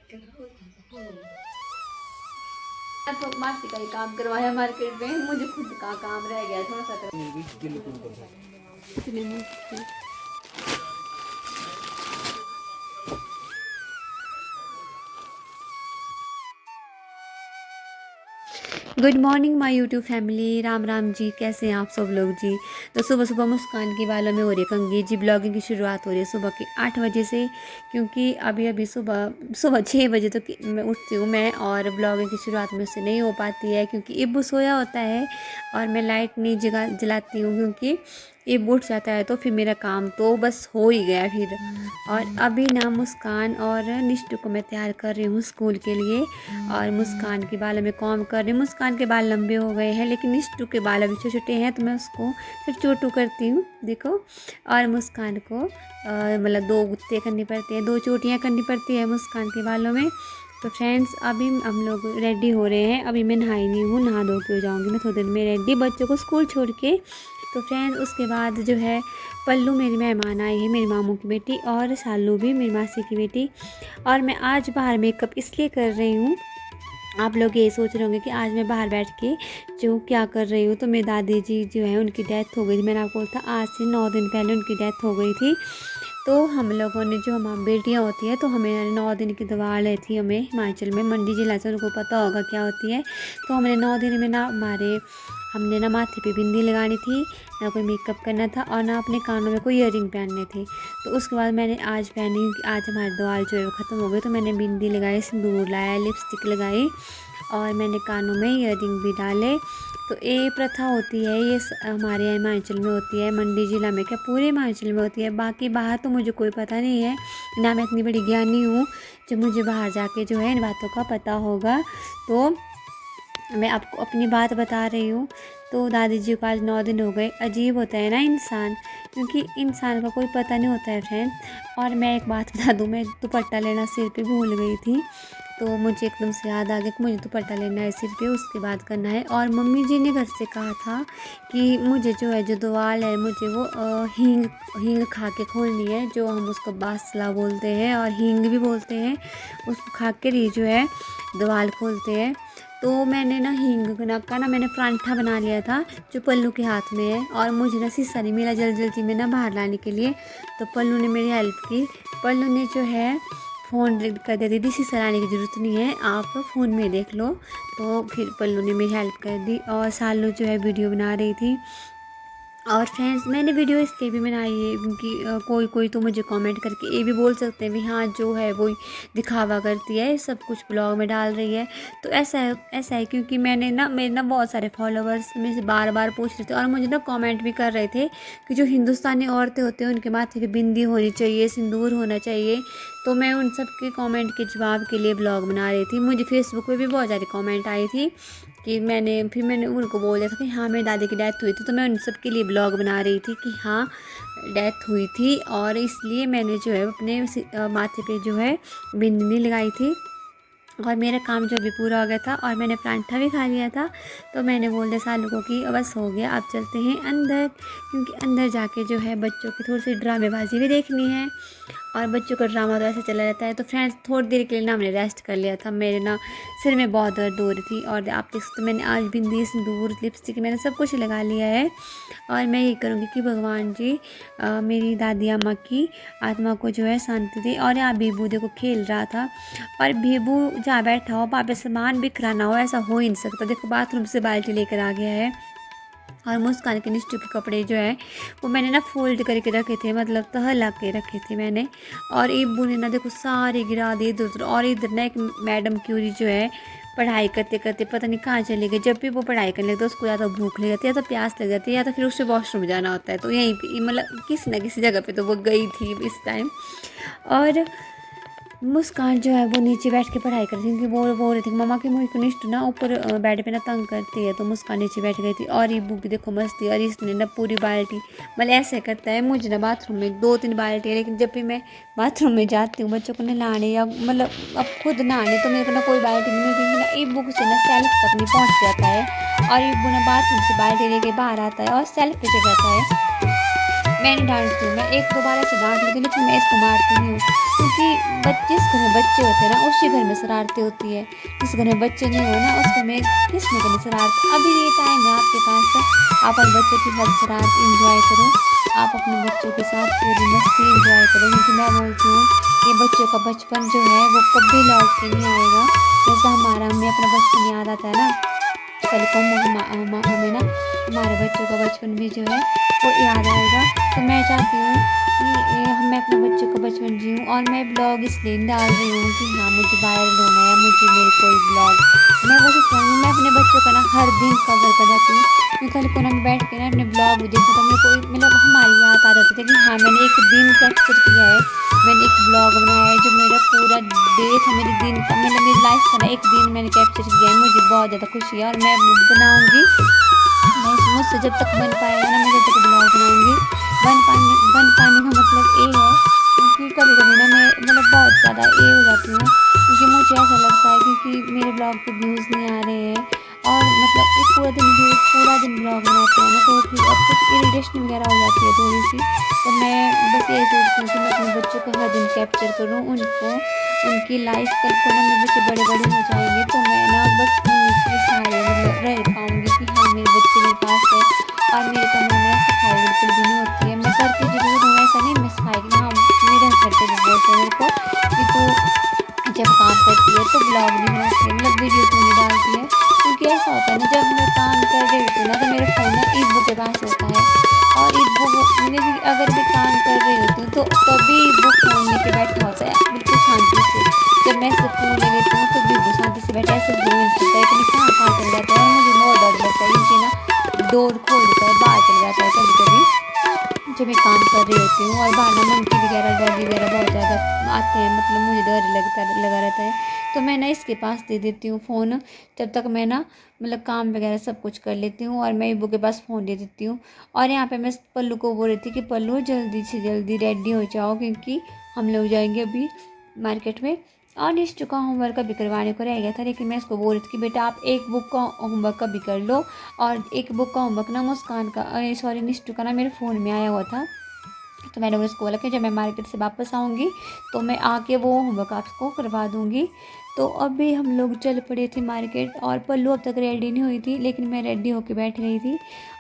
तो मासी का ही काम करवाया मार्केट में, मुझे खुद का काम रह गया थोड़ा सा इतने मुश्किल। Good morning my YouTube family, Ram Ram ji. कैसे हैं आप सब लोग जी। तो सुबह सुबह मुस्कान की बालों में हो रही है कंघी जी। ब्लॉगिंग की शुरुआत हो रही है सुबह के 8 बजे से, क्योंकि अभी अभी सुबह सुबह 6 बजे तक मैं उठती हूँ मैं, और ब्लॉगिंग की शुरुआत मुझसे नहीं हो पाती है क्योंकि इब्बू सोया होता है और मैं लाइट नहीं जलाती हूँ, क्योंकि इब्बू उठ जाता है तो फिर मेरा काम तो बस हो ही गया फिर। और अभी ना मुस्कान और निष्ठू को मैं तैयार कर रही हूँ स्कूल के लिए, और मुस्कान के बालों में कॉम्ब कर रही हूँ। मुस्कान के बाल लंबे हो गए हैं लेकिन निष्ठू के बाल अभी छोटे छोटे हैं, तो मैं उसको सिर्फ चोटू करती हूँ देखो। और मुस्कान को मतलब 2 गुत्ते करनी पड़ते हैं, 2 चोटियाँ करनी पड़ती है मुस्कान के बालों में। तो फ्रेंड्स अभी हम लोग रेडी हो रहे हैं। अभी मैं नहाई नहीं हूँ, नहा धो के हो जाऊँगी मैं थोड़ी देर में रेडी बच्चों को स्कूल छोड़ के। तो फ्रेंड्स उसके बाद जो है पल्लू मेरी मेहमान आई है, मेरी मामू की बेटी, और सालू भी मेरी मासी की बेटी। और मैं आज बाहर मेकअप इसलिए कर रही हूँ, आप लोग ये सोच रहे होंगे कि आज मैं बाहर बैठ के जो क्या कर रही हूँ। तो मेरी दादी जी जो है उनकी डेथ हो गई थी, मैंने आपको बोला था आज से 9 दिन पहले उनकी डेथ हो गई थी। तो हम लोगों ने जो हमारी बेटियाँ होती हैं तो हमें 9 दिन की दवा ली थी, हमें हिमाचल में मंडी जिला से, उनको पता होगा क्या होती है। तो हमने 9 दिन में ना हमने ना माथे पे बिंदी लगानी थी, ना कोई मेकअप करना था, और ना अपने कानों में कोई ईयरिंग पहनने थे। तो उसके बाद मैंने आज पहनी, क्योंकि आज हमारी दवाई जो है वो ख़त्म हो गई। तो मैंने बिंदी लगाई, सिंदूर लाया, लिपस्टिक लगाई, और मैंने कानों में ईयरिंग भी डाले। तो ये प्रथा होती है, ये हमारे यहाँ हिमाचल में होती है, मंडी जिला में क्या पूरे हिमाचल में होती है। बाकी बाहर तो मुझे कोई पता नहीं है ना, मैं इतनी बड़ी ज्ञानी हूँ जो मुझे बाहर जाके जो है इन बातों का पता होगा। तो मैं आपको अपनी बात बता रही हूँ। तो दादी जी को आज 9 दिन हो गए। अजीब होता है ना इंसान, क्योंकि इंसान का कोई पता नहीं होता है फ्रेंड। और मैं एक बात बता दूँ, मैं दुपट्टा लेना सिर पे भूल गई थी, तो मुझे एकदम से याद आ गया कि मुझे दुपट्टा लेना है सिर पे, उसके बाद करना है। और मम्मी जी ने घर से कहा था कि मुझे जो है जो दवाल है मुझे वो हींग खा के खोलनी है, जो हम उसको बासला बोलते हैं और हींग भी बोलते हैं, उसको खा कर ही जो है दवाल खोलते हैं। तो मैंने ना हींग का ना मैंने परांठा बना लिया था जो पल्लू के हाथ में है, और मुझे ना शीशा नहीं मिला जल्दी जल्दी में ना बाहर लाने के लिए। तो पल्लू ने मेरी हेल्प की। पल्लू ने जो है फ़ोन कर दिया, दीदी शीशा लाने की ज़रूरत नहीं है, आप फ़ोन में देख लो। तो फिर पल्लू ने मेरी हेल्प कर दी, और सालू जो है वीडियो बना रही थी। और फ्रेंड्स मैंने वीडियो इसलिए भी बनाई है क्योंकि कोई कोई तो मुझे कमेंट करके ये भी बोल सकते हैं भी हाँ जो है वो दिखावा करती है, सब कुछ ब्लॉग में डाल रही है। तो ऐसा है क्योंकि मेरे ना बहुत सारे फॉलोवर्स में से बार बार पूछ रहे थे, और मुझे ना कमेंट भी कर रहे थे कि जो हिंदुस्तानी औरतें होती हैं उनके माथे पे बिंदी होनी चाहिए, सिंदूर होना चाहिए। तो मैं उन सब के कमेंट के जवाब के लिए ब्लॉग बना रही थी। मुझे फेसबुक पे भी बहुत सारी कमेंट आई थी कि मैंने उनको बोल दिया था कि हाँ मेरी दादी की डेथ हुई थी, तो मैं उन सब के लिए ब्लॉग बना रही थी कि हाँ डेथ हुई थी, और इसलिए मैंने जो है अपने माथे पे जो है बिंदी लगाई थी। और मेरा काम जो अभी पूरा हो गया था, और मैंने परांठा भी खा लिया था। तो मैंने बोल दिया सालू को कि बस हो गया, अब चलते हैं अंदर, क्योंकि अंदर जाके जो है बच्चों की थोड़ी सी ड्रामेबाजी भी देखनी है, और बच्चों का ड्रामा तो ऐसे चला रहता है। तो फ्रेंड्स थोड़ी देर के लिए ना हमने रेस्ट कर लिया था, मेरे ना सिर में बहुत दर्द हो रही थी, और आप देख सकते मैंने आज बिंदी, सिंदूर, लिपस्टिक मैंने सब कुछ लगा लिया है। और मैं ये करूँगी कि भगवान जी मेरी दादी अम्मा की आत्मा को जो है शांति दे। और यहाँ बेबू देखो खेल रहा था, और बेबू जहाँ बैठा हो वहाँ पे सामान बिखरा ना हो, ऐसा हो ही नहीं सकता। देखो बाथरूम से बाल्टी लेकर आ गया है। और मुस्कान के निष्ठू के कपड़े जो है वो मैंने ना फोल्ड करके रखे थे, मतलब तह ला के रखे थे मैंने। और इब्बू ने ना देखो सारे गिरा दिए इधर उधर। और इधर ना एक मैडम क्यूरी जो है पढ़ाई करते करते पता नहीं कहाँ चले गए। जब भी वो पढ़ाई करने लगता है उसको या तो भूख लग जाती है, या तो प्यास लग जाती है, या तो फिर उससे वॉशरूम जाना होता है। तो यहीं पे मतलब किसी ना किसी जगह पे तो वो गई थी इस टाइम। और मुस्कान जो है वो नीचे बैठ के पढ़ाई कर रही थी, क्योंकि वो बोल रही थी मम्मा की मुझे कनिष्ठ ना ऊपर बेड पे ना तंग करती है। तो मुस्कान नीचे बैठ गई थी, और ये बुक देखो मस्ती। और इसने ना पूरी बाल्टी, मतलब ऐसे करता है मुझे ना बाथरूम में 2-3 बाल्टी है, लेकिन जब भी मैं बाथरूम में जाती हूँ बच्चों को नहलाने या मतलब अब खुद नहाने, तो मेरे को ना कोई बाल्टी नहीं मिलती, क्योंकि ना ये बुक से ना सेल्फ तक नहीं पहुँच जाता है, और ये बुक ना बाथरूम से बाल्टी लेके बाहर आता है और सेल्फ पे चढ़ जाता है। मैं नहीं डाँटती हूँ, मैं 1-2 बार ऐसे डाँट लेती हूँ, लेकिन मैं इसको मारती नहीं हूँ। क्योंकि जिस घर में बच्चे होते हैं ना, उसी घर में शरारतें होती है। जिस घर में बच्चे नहीं हो ना, उस घर में किस में करनी शरारत। अभी ये टाइम है आपके पास, आप अपने बच्चों की हर शरारत एन्जॉय करो। आप अपने बच्चों के साथ पूरी मस्ती एन्जॉय करो, क्योंकि मैं बोलती हूँ, ये बच्चों का बचपन जो है वो कभी लौट के नहीं आएगा। जैसा हमें अपना बचपन याद आता है ना, कल को हमें ना हमारे बच्चों का बचपन भी जो है वो याद आएगा। तो मैं चाहती हूँ कि मैं अपने बच्चों का बचपन जीऊँ, और मैं ब्लॉग इसलिए नहीं डाल रही हूँ कि हाँ मुझे वायरल होना है, मुझे मेरे कोई ब्लॉग, मैं बस इस चाहूँगी, मैं अपने बच्चों का ना हर दिन कवर कर जाती हूँ। मैं कल को ना मैं बैठ के ना अपने ब्लॉग देखूँ तो मेरे को मतलब हमारी याद आ जाती थी कि हाँ मैंने एक दिन कैप्चर किया है, मैंने एक ब्लॉग बनाया है जो मेरा पूरा डे था, मेरे दिन का मतलब मेरी लाइफ का ना एक दिन मैंने कैप्चर किया है। मुझे बहुत ज़्यादा खुशी है, और मैं बनाऊँगी। मैं मुझसे जब तक बन पाएगा ना, मैं जब तक ब्लॉग बनाऊँगी। बन पाने का मतलब ये है, क्योंकि कभी-कभी ना मैं मतलब बहुत ज़्यादा ये हो जाती हूँ, क्योंकि मुझे ऐसा लगता है क्योंकि मेरे ब्लॉग पे व्यूज़ नहीं आ रहे हैं, और मतलब एक पूरा दिन ब्लॉग बनाते हैं ना, तो फिर अब कुछ इरिटेशन वगैरह हो जाती है थोड़ी-सी। तो मैं बस यही सोचती हूँ कि मैं अपने बच्चों को हर दिन कैप्चर करूँ, उनको उनकी लाइफ कल को ना मेरे बच्चे बड़े-बड़े हो जाएँगे, तो मैं ना बस उन्हीं के सहारे मतलब रह पाऊँगी कि हाँ मेरे बच्चे मेरे पास है। और मेरे कमरे में ना सफाई बिल्कुल भी नहीं होती है। मैं करती ज़रूर हूँ, ऐसा नहीं मैं सफाई की, हाँ मेरे हस्बैंड तो भी बोलते हैं मेरे को कि तू जब काम करती है तो ब्लॉग नहीं बनाती है, मतलब वीडियो क्यों नहीं डालती है। क्योंकि ऐसा होता है ना, जब मैं काम कर रही होती हूँ ना, तो मेरा फ़ोन ना ईबू के पास होता है, और ईबू मतलब कि अगर मैं काम कर रही होती हूँ तो तभी ईबू फ़ोन लेके बैठा होता है बिल्कुल शांति से। जब मैं ऐसे फ़ोन ले लेती हूँ तो ईबू शांति से बैठा ऐसे घूम फिरता है, पता नहीं कहाँ-कहाँ चला जाता है, और मुझे बहुत डर लगता है क्योंकि ना डोर खोल देता है, बाहर चला जाता है कभी-कभी। जब मैं काम कर रही होती हूँ, और बाहर ना मंकी वगैरह डॉगी वगैरह बहुत ज़्यादा आते हैं, मतलब मुझे डर लगा रहता है। तो मैं ना इसके पास दे देती हूँ फ़ोन, जब तक मैं ना मतलब काम वगैरह सब कुछ कर लेती हूँ, और मैं इबू के पास फ़ोन दे देती हूँ। और यहाँ पे मैं पल्लू को बोल रही थी कि पल्लू जल्दी से जल्दी रेडी हो जाओ, क्योंकि हम लोग जाएंगे अभी मार्केट में। और निश्चू का होमवर्क अभी करवाने को रह गया था, लेकिन मैं उसको बोल रही थी कि बेटा आप एक बुक का होमवर्क अभी कर लो, और एक बुक का होमवर्क ना मुस्कान का सॉरी निष्ठू का ना मेरे फ़ोन में आया हुआ था। तो मैंने उसको बोला कि जब मैं मार्केट से वापस आऊँगी तो मैं आके वो होमवर्क आपको करवा दूँगी। तो अभी हम लोग चल पड़े थे मार्केट, और पल्लू अब तक रेडी नहीं हुई थी, लेकिन मैं रेडी होके बैठ गई थी।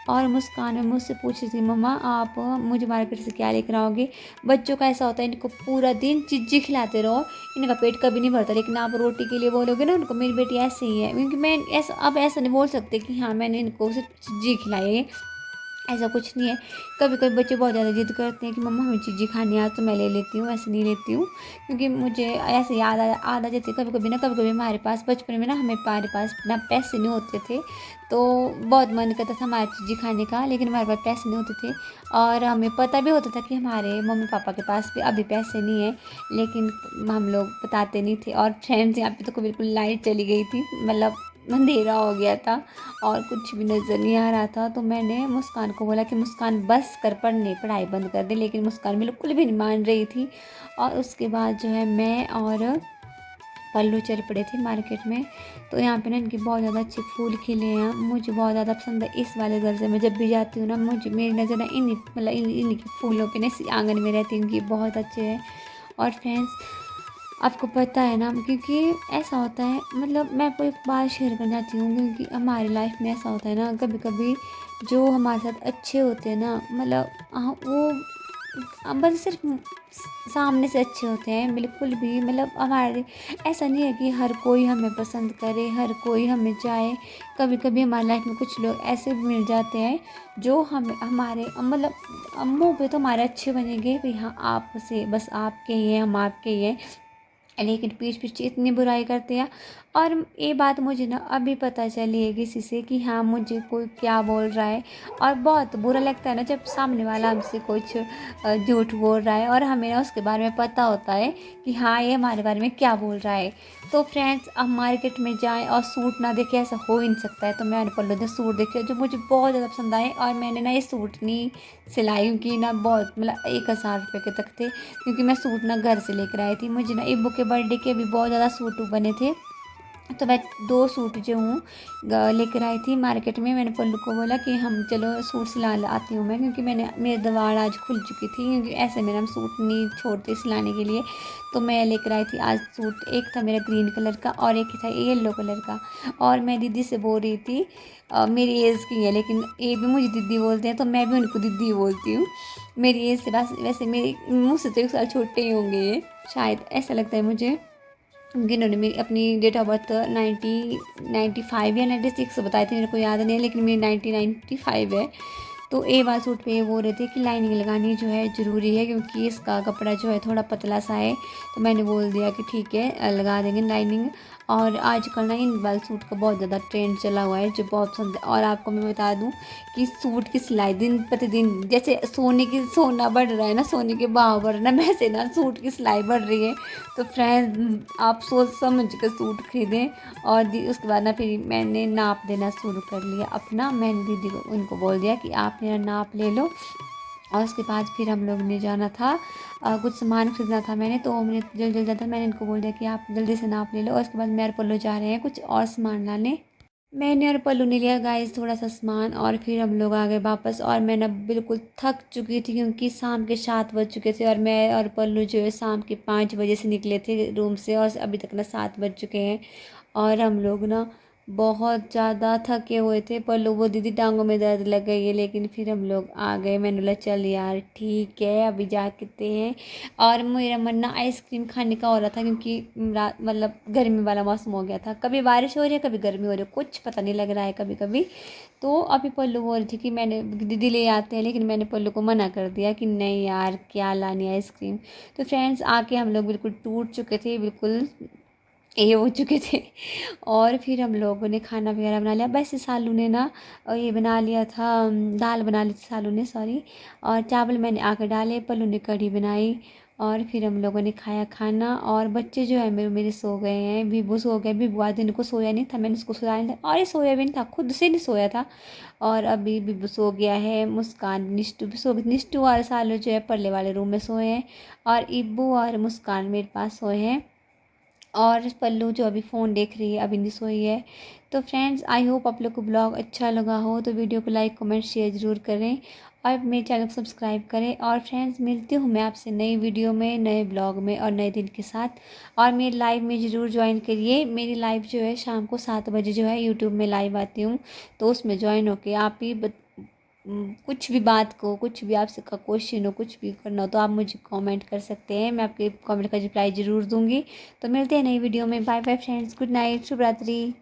और मुस्कान ने मुझसे पूछी थी, मम्मा आप मुझे मार्केट से क्या लेकर आओगे। बच्चों का ऐसा होता है, इनको पूरा दिन चीज़ें खिलाते रहो, इनका पेट कभी नहीं भरता, लेकिन आप रोटी के लिए बोलोगे ना उनको, मेरी बेटी ऐसे ही है। क्योंकि मैं ऐसा अब ऐसा नहीं बोल सकते कि हाँ मैंने इनको सिर्फ चीज़ें खिलाई है, ऐसा कुछ नहीं है। कभी-कभी बच्चे बहुत ज़्यादा ज़िद करते हैं कि मम्मा हमें चीज़ें खानी है आज, तो मैं ले लेती हूँ, ऐसे नहीं लेती हूँ। क्योंकि मुझे ऐसे याद आ जाती है कभी-कभी ना, कभी-कभी हमारे पास बचपन में ना हमारे पास ना पैसे नहीं होते थे, तो बहुत मन करता था हमारी चीज़ें खाने का, लेकिन हमारे पास पैसे नहीं होते थे, और हमें पता भी होता था कि हमारे मम्मी-पापा के पास भी अभी पैसे नहीं है, लेकिन हम लोग बताते नहीं थे। और फ्रेंड्स यहाँ पे तो बिल्कुल लाइट चली गई थी, मतलब अंधेरा हो गया था, और कुछ भी नज़र नहीं आ रहा था। तो मैंने मुस्कान को बोला कि मुस्कान बस कर, पढ़ाई बंद कर दे, लेकिन मुस्कान बिल्कुल भी नहीं मान रही थी। और उसके बाद जो है मैं और पल्लू चल पड़े थे मार्केट में। तो यहाँ पे ना इनके बहुत ज़्यादा अच्छे फूल खिले हैं, मुझे बहुत ज़्यादा पसंद है इस वाले घर से। मैं जब भी जाती हूँ ना, मुझे मेरी नज़र ना इन्हीं के फूलों पे ना इसी आंगन में रहती हूँ कि बहुत अच्छे हैं। और फ्रेंड्स आपको पता है ना, क्योंकि ऐसा होता है, मतलब मैं आपको एक बात शेयर करना चाहती हूँ, क्योंकि हमारी लाइफ में ऐसा होता है ना, कभी कभी जो हमारे साथ अच्छे होते हैं ना, मतलब वो बस सिर्फ सामने से अच्छे होते हैं, बिल्कुल भी मतलब हमारे ऐसा नहीं है कि हर कोई हमें पसंद करे, हर कोई हमें चाहे। कभी कभी हमारी लाइफ में कुछ लोग ऐसे भी मिल जाते हैं जो हम हमारे मतलब मुँह पे तो हमारे अच्छे बनेंगे भी, हाँ आपसे बस आपके ही हैं, हम आपके ही हैं, लेकिन पीठ पीछे इतनी बुराई करते हैं। और ये बात मुझे ना अभी पता चली है किसी से कि हाँ मुझे कोई क्या बोल रहा है, और बहुत बुरा लगता है ना जब सामने वाला हमसे कुछ झूठ बोल रहा है, और हमें ना उसके बारे में पता होता है कि हाँ ये हमारे बारे में क्या बोल रहा है। तो फ्रेंड्स अब मार्केट में जाएं और सूट ना देखे, ऐसा हो ही नहीं सकता है। तो मैंने पल्लू ने सूट देखे जो मुझे बहुत ज़्यादा पसंद आए, और मैंने ना ये सूट नहीं सिलाई की ना, बहुत मतलब 1000 रुपये के तक थे, क्योंकि मैं सूट ना घर से लेकर आई थी। मुझे ना इब्बू के बर्थडे के भी बहुत ज़्यादा सूट बने थे, तो मैं 2 सूट जो हूँ लेकर आई थी मार्केट में। मैंने पल्लू को बोला कि हम चलो सूट सिला आती हूँ मैं, क्योंकि मैंने मेरी दवाड़ आज खुल चुकी थी, क्योंकि ऐसे मेरा हम सूट नहीं छोड़ते सिलाने के लिए। तो मैं लेकर आई थी आज सूट, एक था मेरा ग्रीन कलर का और एक था येलो कलर का। और मैं दीदी से बोल रही थी, मेरी एज़ की है लेकिन ये भी मुझे दीदी बोलते हैं, तो मैं भी उनको दीदी बोलती हूँ। मेरी एज़ से बस, वैसे मेरी मुँह से तो 1 साल छोटे ही होंगे ये, शायद ऐसा लगता है मुझे, क्योंकि इन्होंने मेरी अपनी डेट ऑफ बर्थ 1995 या 96 बताई थी, मेरे को याद नहीं है, लेकिन मेरी 1995 है। तो ए वाला सूट पे ये बोल रहे थे कि लाइनिंग लगानी जो है ज़रूरी है, क्योंकि इसका कपड़ा जो है थोड़ा पतला सा है। तो मैंने बोल दिया कि ठीक है, लगा देंगे लाइनिंग। और आजकल ना इन वाले सूट का बहुत ज़्यादा ट्रेंड चला हुआ है, जो बहुत पसंद है। और आपको मैं बता दूं कि सूट की सिलाई दिन प्रतिदिन, जैसे सोना बढ़ रहा है ना, सोने के भाव बढ़ रहा है, वैसे ना सूट की सिलाई बढ़ रही है। तो फ्रेंड्स, आप सोच समझ कर सूट खरीदें। और उसके बाद ना फिर मैंने नाप देना शुरू कर लिया अपना। मैंने दीदी को उनको बोल दिया कि आप मेरा नाप ले लो। और उसके बाद फिर हम लोग ने जाना था, कुछ सामान खरीदना था मैंने, तो मैंने जल्दी जाता, मैंने इनको बोल दिया कि आप जल्दी से नाप ले लो। और उसके बाद मैं और पल्लू जा रहे हैं कुछ और सामान लाने। मैंने और पल्लू ने लिया गाइस थोड़ा सा सामान, और फिर हम लोग आ गए वापस। और मैं ना बिल्कुल थक चुकी थी, क्योंकि शाम के 7 बज चुके थे, और मैं और पल्लू जो है शाम के 5 बजे से निकले थे रूम से, और अभी तक ना 7 बज चुके हैं। और हम लोग ना बहुत ज़्यादा थके हुए थे। पल्लू वो दीदी टांगों में दर्द लग गई है, लेकिन फिर हम लोग आ गए। मैंने बोला चल यार ठीक है, अभी जा के हैं। और मेरा मन ना आइसक्रीम खाने का हो रहा था, क्योंकि मतलब गर्मी वाला मौसम हो गया था, कभी बारिश हो रही है कभी गर्मी हो रही है, कुछ पता नहीं लग रहा है कभी कभी। तो अभी पल्लू बोल रही थी कि मैंने दीदी ले आते हैं, लेकिन मैंने पल्लू को मना कर दिया कि नहीं यार क्या लानी आइसक्रीम। तो फ्रेंड्स, आके हम लोग बिल्कुल टूट चुके थे, बिल्कुल ये हो चुके थे। और फिर हम लोगों ने खाना वगैरह बना लिया। वैसे सालू ने ना ये बना लिया था, दाल बना ली थी सालू ने, सॉरी। और चावल मैंने आकर डाले, पल्लू ने कढ़ी बनाई। और फिर हम लोगों ने खाया खाना। और बच्चे जो है मेरे सो गए हैं। बिब्बू सो गए, बिब्बू आज दिन को सोया नहीं था, मैंने उसको सोया नहीं था, और ये सोया भी नहीं था, खुद से नहीं सोया था। और अभी बिब्बू सो गया है, मुस्कान निष्ठू भी सो गई। निष्ठू और सालू जो है परले वाले रूम में सोए हैं, और इब्बू और मुस्कान मेरे पास सोए हैं। और पल्लू जो अभी फ़ोन देख रही है, अभी नहीं सोई है। तो फ्रेंड्स, आई होप आप लोग को ब्लॉग अच्छा लगा हो, तो वीडियो को लाइक कमेंट शेयर ज़रूर करें, और मेरे चैनल को सब्सक्राइब करें। और फ्रेंड्स, मिलती हूँ मैं आपसे नई वीडियो में, नए ब्लॉग में और नए दिन के साथ। और मेरी लाइव में ज़रूर ज्वाइन करिए। मेरी लाइव जो है शाम को 7 बजे जो है यूट्यूब में लाइव आती हूँ, तो उसमें ज्वाइन होके आप भी कुछ भी बात को, कुछ भी आपसे का क्वेश्चन हो, कुछ भी करना हो, तो आप मुझे कमेंट कर सकते हैं, मैं आपके कमेंट का रिप्लाई ज़रूर दूंगी। तो मिलते हैं नई वीडियो में। Bye bye friends, good night, शुभ रात्रि।